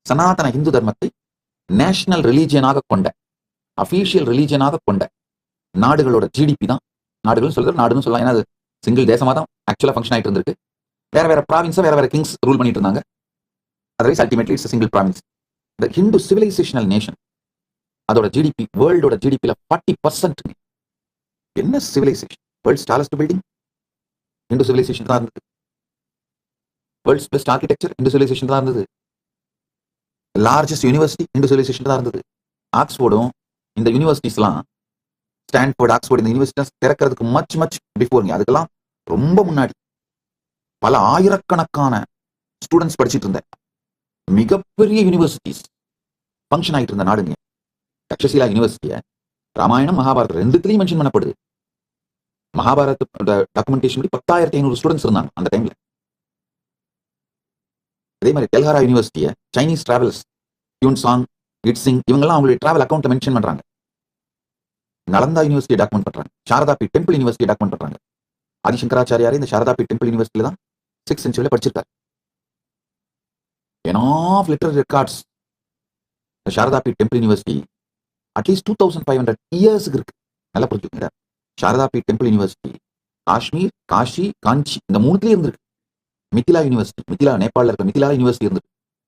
சனாதன இந்து தர்மத்தை நேஷனல் ரிலீஜியனாக கொண்ட, அபிஷியல் ரிலீஜியனாக கொண்ட நாடுகளோட ஜிடிபி தான், நாடுகள் சொல்றது நாடுன்னு சொல்லலாம், ஏன்னா அது சிங்கிள் தேசமா தான் ஆக்சுவலா ஃபங்க்ஷன் ஆயிட்டு இருந்திருக்கு. வேற வேற ப்ராவின்ஸா வேற வேற கிங்ஸ் ரூல் பண்ணிட்டு இருந்தாங்க. Otherwise ultimately it's single province. இந்த ஹிந்து சிவிலைசேஷனல் நேஷன் அதோட ஜிடிபி வேர்ல்டோட ஜிடிபியில 40%. என்ன civilisation? World's tallest building Hindu civilisation தான் இருந்தது. World's best architecture Hindu civilisation தான் இருந்தது. லார்ஜஸ்ட் யூனிவர்சிட்டி இந்து சிவிலைசேஷன் தான் இருந்தது. ஆக்ஸ்போர்டும் இந்த யூனிவர்சிட்டிஸ்லாம், ஸ்டான்ஃபோர்ட், ஆக்ஸ்போர்ட், இந்த யூனிவர்சிட்டிஸ் திறக்கிறதுக்கு மச் மச் பிஃபோர்ங்க. அதுக்கெல்லாம் ரொம்ப முன்னாடி பல ஆயிரக்கணக்கான ஸ்டூடெண்ட்ஸ் படிச்சுட்டு இருந்த மிகப்பெரிய யூனிவர்சிட்டிஸ் ஃபங்க்ஷன் ஆகிட்டு இருந்த நாடுங்க. தக்ஷசீலா யூனிவர்சிட்டியை ராமாயணம் மகாபாரதம் ரெண்டுத்திலையும் மென்ஷன் பண்ணப்படுது. மகாபாரத டாக்குமெண்டேஷன் 10,500 ஸ்டூடெண்ட்ஸ் இருந்தாங்க அந்த டைம்ல. அதே மாதிரி டெல்ஹாரா யூனிவர்சிட்டியை சைனீஸ் டிராவல்ஸ் யூன்சாங், இட்சிங் இவங்கெல்லாம் அவங்களுடைய டிராவல் அக்கௌண்ட் மென்ஷன் பண்றாங்க. நலந்தா யூனிவர்சிட்டி டாக்குமெண்ட் பண்றாங்க. சாரதாபீட் டெம்பிள் யூனிவர்சிட்டி டாக்குமெண்ட் பண்றாங்க. ஆதிசங்கராச்சாரியார் இந்த சாரதாபீட் டெம்பிள் யூனிவர்சிட்டியில தான் 6th சென்ச்சுரியில படிச்சிருக்காரு. enough literary records. இந்த சாரதாபீட் டெம்பிள் யூனிவர்சிட்டி அட்லீஸ்ட் 2500 இயர்ஸுக்கு இருக்கு. நல்லா புரிஞ்சுக்கோங்க. சாரதாபீட் டெம்பிள் யூனிவர்சிட்டி காஷ்மீர், காஷி, காஞ்சி இந்த மூணுத்துலயும் இருந்திருக்கு. மிதிலா யூனிவர்சிட்டி, மிதிலா நேபாளில் இருக்க மிதிலா யூனிவர்சிட்டி இருந்திருக்கு.